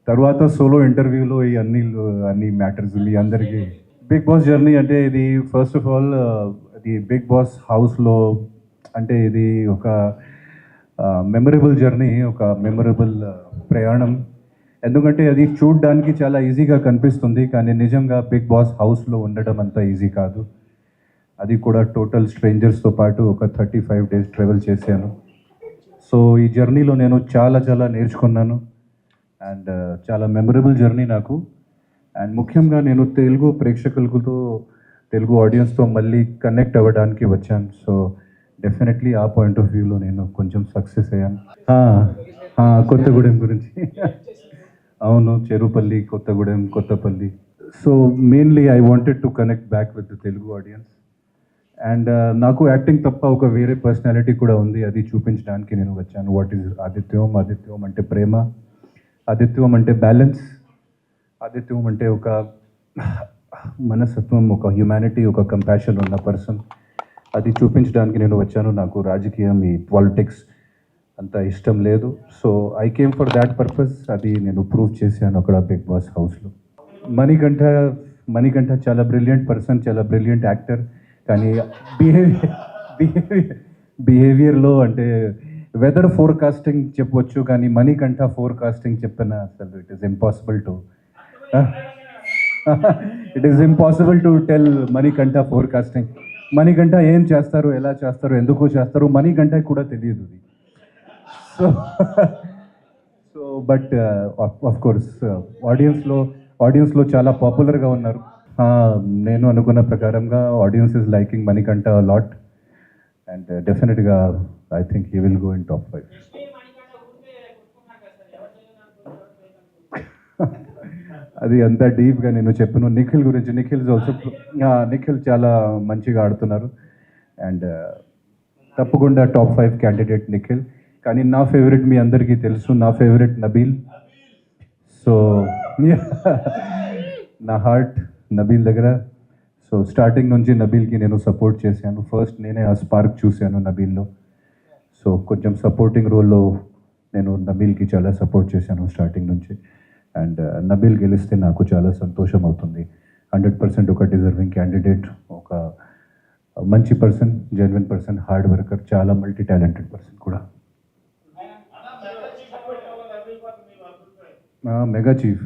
తర్వాత సోలో ఇంటర్వ్యూలో ఈ అన్ని మ్యాటర్స్ మీ అందరికీ బిగ్ బాస్ జర్నీ అంటే ఇది ఫస్ట్ ఆఫ్ ఆల్ ఇది బిగ్ బాస్ హౌస్లో అంటే ఇది ఒక మెమరబుల్ జర్నీ, ఒక మెమరబుల్ ప్రయాణం. ఎందుకంటే అది చూడడానికి చాలా ఈజీగా కనిపిస్తుంది, కానీ నిజంగా బిగ్ బాస్ హౌస్లో ఉండడం అంత ఈజీ కాదు. అది కూడా టోటల్ స్ట్రేంజర్స్తో పాటు ఒక 35 డేస్ ట్రావెల్ చేశాను. సో ఈ జర్నీలో నేను చాలా చాలా నేర్చుకున్నాను అండ్ చాలా మెమరబుల్ జర్నీ నాకు. అండ్ ముఖ్యంగా నేను తెలుగు ప్రేక్షకులతో, తెలుగు ఆడియన్స్తో మళ్ళీ కనెక్ట్ అవ్వడానికి వచ్చాను. సో డెఫినెట్లీ ఆ పాయింట్ ఆఫ్ వ్యూలో నేను కొంచెం సక్సెస్ అయ్యాను. కొత్తగూడెం గురించి అవును, Cherupalli, Kothagudem, Kothapalli. So mainly I wanted to connect back with the Telugu audience. And నాకు యాక్టింగ్ తప్ప ఒక వేరే పర్సనాలిటీ కూడా ఉంది, అది చూపించడానికి నేను వచ్చాను. What is ఆదిత్యం? ఆదిత్యం అంటే ప్రేమ, ఆదిత్యం అంటే బ్యాలెన్స్, ఆదిత్యం అంటే ఒక మనస్తత్వం, ఒక హ్యుమానిటీ, ఒక కంపాషన్ ఉన్న పర్సన్. అది చూపించడానికి నేను వచ్చాను. నాకు రాజకీయం, ఈ పాలిటిక్స్ అంత ఇష్టం లేదు. So I came for that purpose. అది నేను ప్రూవ్ చేశాను అక్కడ బిగ్ బాస్ హౌస్లో. మణికంఠ మణికంఠ చాలా బ్రిలియంట్ పర్సన్, చాలా బ్రిలియంట్ యాక్టర్. కానీ బిహేవియర్లో అంటే వెదర్ ఫోర్కాస్టింగ్ చెప్పవచ్చు, కానీ మణికంఠ ఫోర్కాస్టింగ్ చెప్పిన అసలు it is impossible to tell Manikanta forecasting. Manikanta ఏం చేస్తారు, ఎలా చేస్తారు, ఎందుకు చేస్తారు, మణికంఠ కూడా తెలియదు. So so but of course ఆడియన్స్లో చాలా పాపులర్గా ఉన్నారు. నేను అనుకున్న ప్రకారంగా audience is liking Manikanta lot and డెఫినెట్గా I think he will go in top 5. అది అంత డీప్గా నేను చెప్పను. నిఖిల్ గురించి, నిఖిల్ చాలా మంచిగా ఆడుతున్నారు అండ్ తప్పకుండా టాప్ 5 క్యాండిడేట్ నిఖిల్. కానీ నా ఫేవరెట్ మీ అందరికీ తెలుసు, నా ఫేవరెట్ నబీల్. సో నా హార్ట్ నబీల్ దగ్గర. సో స్టార్టింగ్ నుంచి నబీల్కి నేను సపోర్ట్ చేశాను. ఫస్ట్ నేనే ఆ స్పార్క్ చూశాను నబీల్లో. సో కొంచెం సపోర్టింగ్ రోల్లో నేను నబీల్కి చాలా సపోర్ట్ చేశాను స్టార్టింగ్ నుంచి. అండ్ నబీల్ గెలిస్తే నాకు చాలా సంతోషం అవుతుంది. 100% ఒక డిజర్వింగ్ క్యాండిడేట్, ఒక మంచి person, genuine person, hard worker, చాలా మల్టీ టాలెంటెడ్ పర్సన్ కూడా. మెగా చీఫ్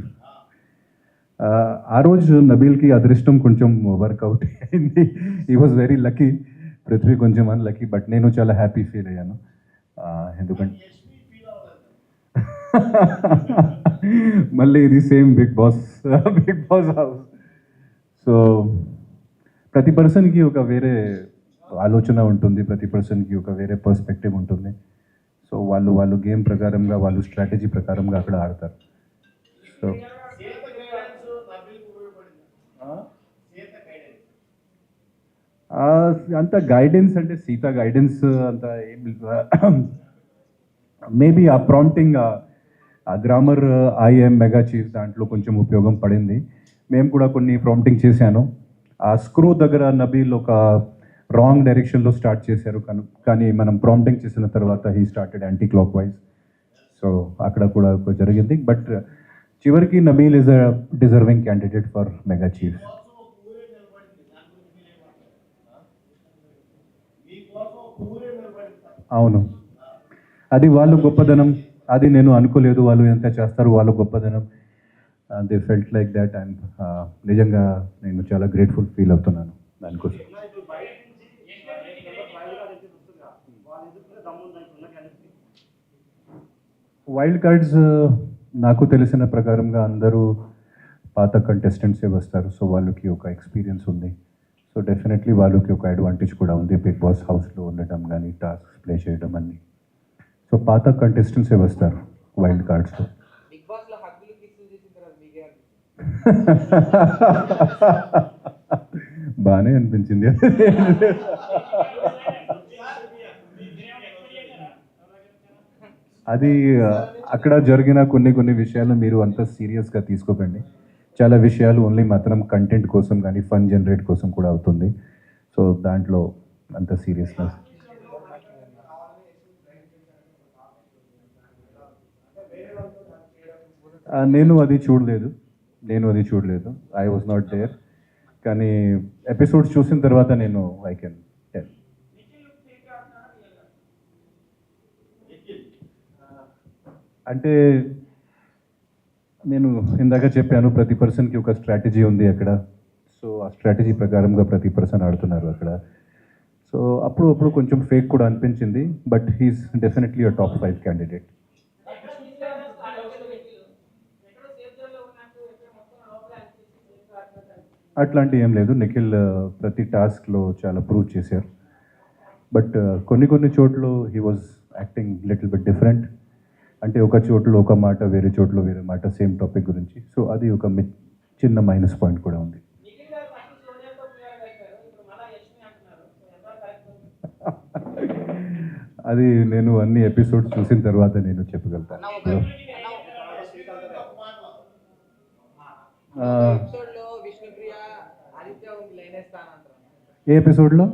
ఆ రోజు నబీల్కి అదృష్టం కొంచెం వర్కౌట్ అయింది. ఈ వాజ్ వెరీ లక్కీ. పృథ్వీ కొంచెం అన్లక్కీ, బట్ నేను చాలా హ్యాపీ ఫీల్ అయ్యాను. ఎందుకంటే మళ్ళీ ఇది same Bigg Boss house. So ప్రతి పర్సన్కి ఒక వేరే ఆలోచన ఉంటుంది, ప్రతి పర్సన్కి ఒక వేరే పర్స్పెక్టివ్ ఉంటుంది. సో వాళ్ళు గేమ్ ప్రకారంగా, వాళ్ళు స్ట్రాటజీ ప్రకారంగా అక్కడ ఆడతారు. సో అంత గైడెన్స్ అంటే సీత గైడెన్స్ అంత ఏం మేబీ ఆ ప్రాంప్టింగ్, ఆ గ్రామర్, ఐఎమ్ మెగా చీఫ్ దాంట్లో కొంచెం ఉపయోగం పడింది. మేము కూడా కొన్ని ప్రాంప్టింగ్ చేశాను. ఆ స్క్రూ దగ్గర నబీల్ ఒక రాంగ్ డైరెక్షన్లో స్టార్ట్ చేశారు, కానీ మనం ప్రాంప్టింగ్ చేసిన తర్వాత he started anti clock wise. So అక్కడ కూడా జరిగింది. బట్ చివరికి Nabeel is a deserving candidate for mega chief. అవును, అది వాళ్ళు గొప్పదనం. అది నేను అనుకోలేదు వాళ్ళు ఎంత చేస్తారు, వాళ్ళు గొప్పదనం. They felt like that and నిజంగా నేను చాలా గ్రేట్ఫుల్ ఫీల్ అవుతున్నాను దానికోసం. వైల్డ్ కార్డ్స్ నాకు తెలిసిన ప్రకారంగా అందరూ పాత కంటెస్టెంట్సే వస్తారు. సో వాళ్ళకి ఒక ఎక్స్పీరియన్స్ ఉంది. సో డెఫినెట్లీ వాళ్ళకి ఒక అడ్వాంటేజ్ కూడా ఉంది బిగ్ బాస్ హౌస్లో ఉండటం కానీ, టాస్క్ ప్లే చేయడం అన్నీ. సో పాత కంటెస్టెంట్సే వస్తారు వైల్డ్ కార్డ్స్లో. బాగానే అనిపించింది. అది అక్కడ జరిగిన కొన్ని విషయాలు మీరు అంత సీరియస్గా తీసుకోకండి. చాలా విషయాలు ఓన్లీ మాత్రం కంటెంట్ కోసం కానీ, ఫన్ జనరేట్ కోసం కూడా అవుతుంది. సో దాంట్లో అంత సీరియస్నెస్ నేను అది చూడలేదు, ఐ వాజ్ నాట్ దేర్. కానీ ఎపిసోడ్స్ చూసిన తర్వాత నేను ఐ కెన్ టెల్. అంటే నేను ఇందాక చెప్పాను, ప్రతి పర్సన్కి ఒక స్ట్రాటజీ ఉంది అక్కడ. సో ఆ స్ట్రాటజీ ప్రకారంగా ప్రతి పర్సన్ ఆడుతున్నారు అక్కడ. సో అప్పుడు కొంచెం ఫేక్ కూడా అనిపించింది, but he's definitely a top 5 candidate. అట్లాంటి ఏం లేదు. నిఖిల్ ప్రతి టాస్క్లో చాలా ప్రూవ్ చేశారు. బట్ కొన్ని చోట్ల he was acting little bit different. అంటే ఒక చోట్ల ఒక మాట, వేరే చోట్ల వేరే మాట, సేమ్ టాపిక్ గురించి. సో అది ఒక చిన్న మైనస్ పాయింట్ కూడా ఉంది. అది నేను అన్ని ఎపిసోడ్స్ చూసిన తర్వాత నేను చెప్పగలుగుతాను. ఏ ఎపిసోడ్లో?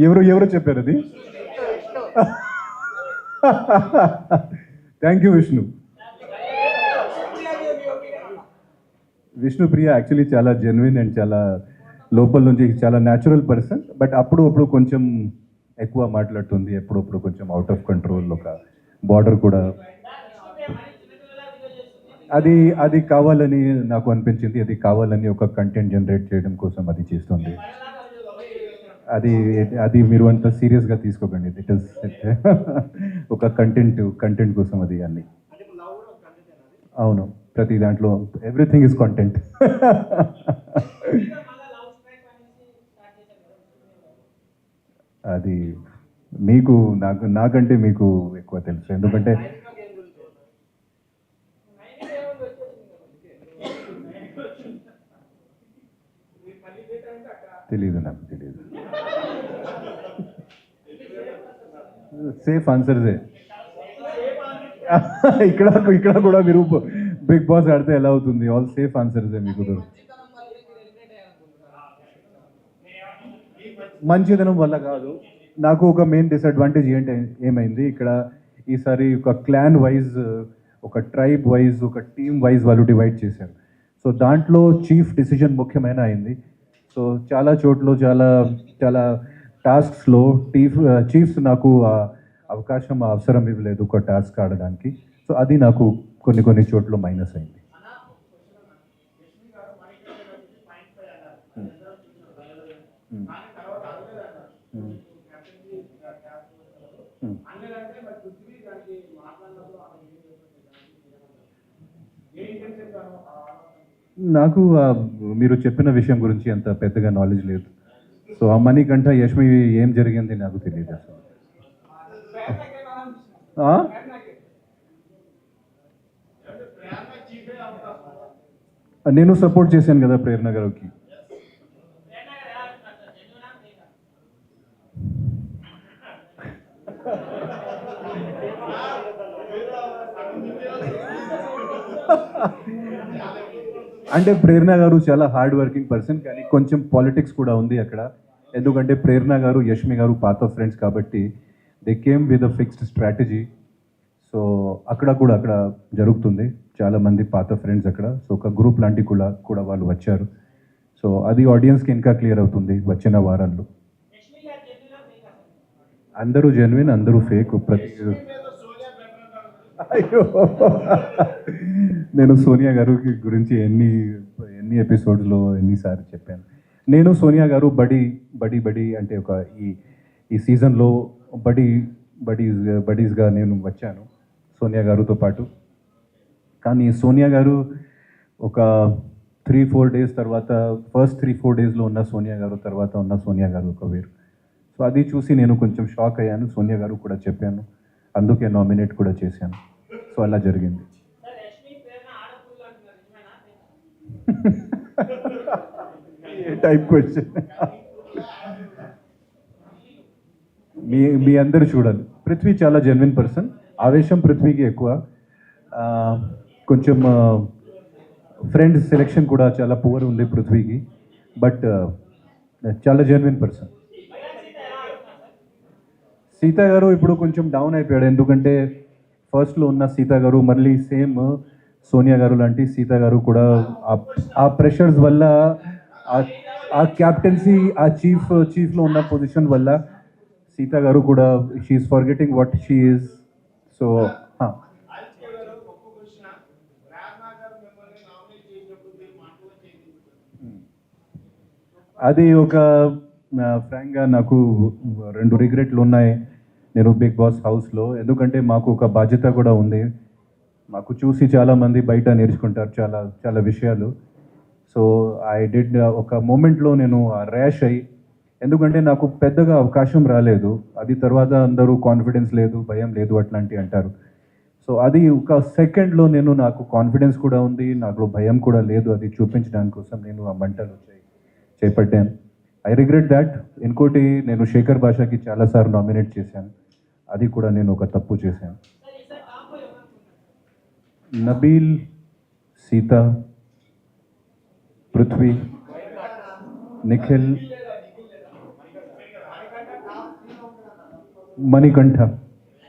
ఎవరు చెప్పారు అది? థ్యాంక్ యూ విష్ణుప్రియ యాక్చువల్లీ చాలా జెన్యున్ అండ్ చాలా లోపల నుంచి చాలా న్యాచురల్ పర్సన్. బట్ అప్పుడు కొంచెం ఎక్కువ మాట్లాడుతుంది, ఎప్పుడప్పుడు కొంచెం అవుట్ ఆఫ్ కంట్రోల్, ఒక బార్డర్ కూడా. అది కావాలని నాకు అనిపించింది. అది కావాలని ఒక కంటెంట్ జనరేట్ చేయడం కోసం అది చేస్తుంది. అది మీరు అంత సీరియస్గా తీసుకోకండి. ఇట్ ఇస్ ఒక కంటెంట్ కోసం అది అన్ని. అవును, ప్రతి దాంట్లో ఎవ్రీథింగ్ ఇస్ కంటెంట్. అది మీకు నాకంటే మీకు ఎక్కువ తెలుసు, ఎందుకంటే నాకు తెలియదు. సేఫ్ ఆన్సర్సే. ఇక్కడ కూడా మీరు బిగ్ బాస్ ఆడితే ఎలా అవుతుంది? ఆల్ సేఫ్ ఆన్సర్సే మీకు. మంచిదనం వల్ల కాదు. నాకు ఒక మెయిన్ డిసడ్వాంటేజ్ ఏమైంది ఇక్కడ ఈసారి, ఒక క్లాన్ వైజ్, ఒక ట్రైబ్ వైజ్, ఒక టీమ్ వైజ్ వాళ్ళు డివైడ్ చేశారు. సో దాంట్లో చీఫ్ డిసిజన్ ముఖ్యమైన అయింది. సో చాలా చోట్ల చాలా టాస్క్స్లో చీఫ్స్ నాకు అవసరం ఇవ్వలేదు ఒక టాస్క్ ఆడడానికి. సో అది నాకు కొన్ని చోట్ల మైనస్ అయింది. నాకు మీరు చెప్పిన విషయం గురించి అంత పెద్దగా నాలెడ్జ్ లేదు. సో ఆ మణికంఠ యష్మి ఏం జరిగింది నాకు తెలియదు అసలు. నేను సపోర్ట్ చేశాను కదా ప్రేరణ గారికి. అంటే ప్రేరణ గారు చాలా హార్డ్ వర్కింగ్ పర్సన్, కానీ కొంచెం పాలిటిక్స్ కూడా ఉంది అక్కడ. ఎందుకంటే ప్రేరణ గారు, యష్మి గారు పాత ఫ్రెండ్స్ కాబట్టి they came with a fixed strategy. So అక్కడ జరుగుతుంది, చాలామంది పాత ఫ్రెండ్స్ అక్కడ. సో ఒక గ్రూప్ లాంటి కూడా వాళ్ళు వచ్చారు. సో అది ఆడియన్స్కి ఇంకా క్లియర్ అవుతుంది వచ్చిన వారాల్లో. అందరూ జెన్యున్, అందరూ ఫేక్. అయ్యో, నేను సోనియా గారు గురించి ఎన్ని ఎపిసోడ్స్లో ఎన్నిసార్లు చెప్పాను. నేను సోనియా గారు బడి అంటే ఒక ఈ సీజన్లో బడీస్గా నేను వచ్చాను సోనియా గారితో పాటు. కానీ సోనియా గారు ఒక 3-4 డేస్ తర్వాత, ఫస్ట్ 3-4 డేస్లో ఉన్న సోనియా గారు, తర్వాత ఉన్న సోనియా గారు ఒక వేరు. సో అది చూసి నేను కొంచెం షాక్ అయ్యాను. సోనియా గారు కూడా చెప్పాను, అందుకే నామినేట్ కూడా చేశాను. సో అలా జరిగింది. Type question. మీ అందరూ చూడాలి. పృథ్వీ చాలా జెన్యున్ పర్సన్. ఆవేశం పృథ్వీకి ఎక్కువ. కొంచెం ఫ్రెండ్స్ సెలెక్షన్ కూడా చాలా పువర్ ఉంది పృథ్వీకి. బట్ చాలా జెన్యున్ పర్సన్. సీత గారు ఇప్పుడు కొంచెం డౌన్ అయిపోయాడు, ఎందుకంటే ఫస్ట్లో ఉన్న సీత గారు మళ్ళీ సేమ్ సోనియా గారు లాంటి సీత గారు కూడా ఆ ప్రెషర్స్ వల్ల ఆ క్యాప్టెన్సీ ఆ చీఫ్లో ఉన్న పొజిషన్ వల్ల సీత గారు కూడా she is forgetting what she is. So అది ఒక ఫ్రాంక్గా నాకు రెండు రిగ్రెట్లు ఉన్నాయి నేను బిగ్ బాస్ హౌస్లో, ఎందుకంటే మాకు ఒక బాధ్యత కూడా ఉంది. మాకు చూసి చాలామంది బయట నేర్చుకుంటారు చాలా చాలా విషయాలు. సో ఐ డిడ్ ఒక మూమెంట్లో నేను ర్యాష్ అయ్యి, ఎందుకంటే నాకు పెద్దగా అవకాశం రాలేదు. అది తర్వాత అందరూ కాన్ఫిడెన్స్ లేదు, భయం లేదు అట్లాంటి అంటారు. సో అది ఒక సెకండ్లో నాకు కాన్ఫిడెన్స్ కూడా ఉంది, నాకు భయం కూడా లేదు. అది చూపించడానికి కోసం నేను ఆ మంటలు చేపట్టాను. I regret that. ఇంకోటి, నేను శేఖర్ భాషకి చాలాసార్లు నామినేట్ చేశాను, అది కూడా నేను ఒక తప్పు చేశాను. నబీల్, సీత, పృథ్వీ, నిఖిల్, మణికంఠ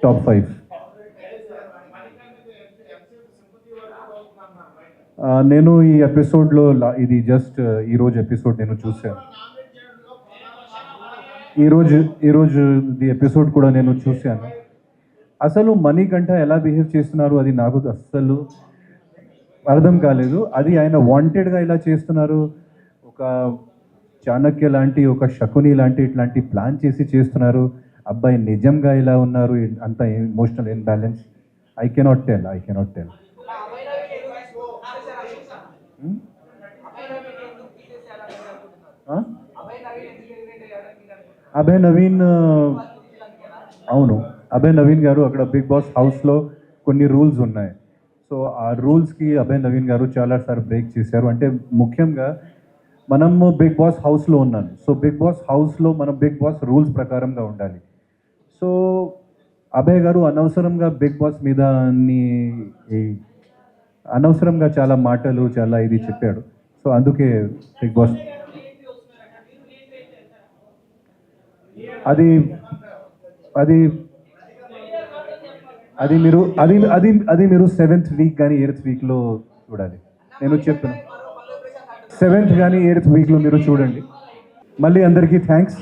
టాప్ 5. నేను ఈ ఎపిసోడ్లో ఇది జస్ట్ ఈరోజు ఎపిసోడ్ నేను చూశాను. ఈరోజు ఈ ఎపిసోడ్ కూడా నేను చూశాను. అసలు మణికంఠ ఎలా బిహేవ్ చేస్తున్నారు అది నాకు అస్సలు అర్థం కాలేదు. అది ఆయన వాంటెడ్గా ఇలా చేస్తున్నారు, ఒక చాణక్య లాంటి, ఒక శకుని లాంటి ఇట్లాంటి ప్లాన్ చేసి చేస్తున్నారు. అబ్బాయి నిజంగా ఇలా ఉన్నారు, అంత emotional imbalance. I cannot tell. Abhay Naveen, అవును, అభయ్ నవీన్ గారు అక్కడ బిగ్ బాస్ హౌస్లో కొన్ని రూల్స్ ఉన్నాయి. సో ఆ రూల్స్కి అభయ్ నవీన్ గారు చాలాసార్లు బ్రేక్ చేశారు. అంటే ముఖ్యంగా మనము బిగ్ బాస్ హౌస్లో ఉన్నాను. సో బిగ్ బాస్ హౌస్లో మనం బిగ్ బాస్ రూల్స్ ప్రకారంగా ఉండాలి. సో అభయ్ గారు అనవసరంగా బిగ్ బాస్ మీద అనవసరంగా చాలా మాటలు చాలా ఇది చెప్పాడు. సో అందుకే బిగ్ బాస్ అది అది అది మీరు అది మీరు 7th వీక్ కానీ 8th వీక్లో చూడాలి. నేను చెప్తాను, 7th కానీ 8th వీక్లో మీరు చూడండి. మళ్ళీ అందరికీ థ్యాంక్స్.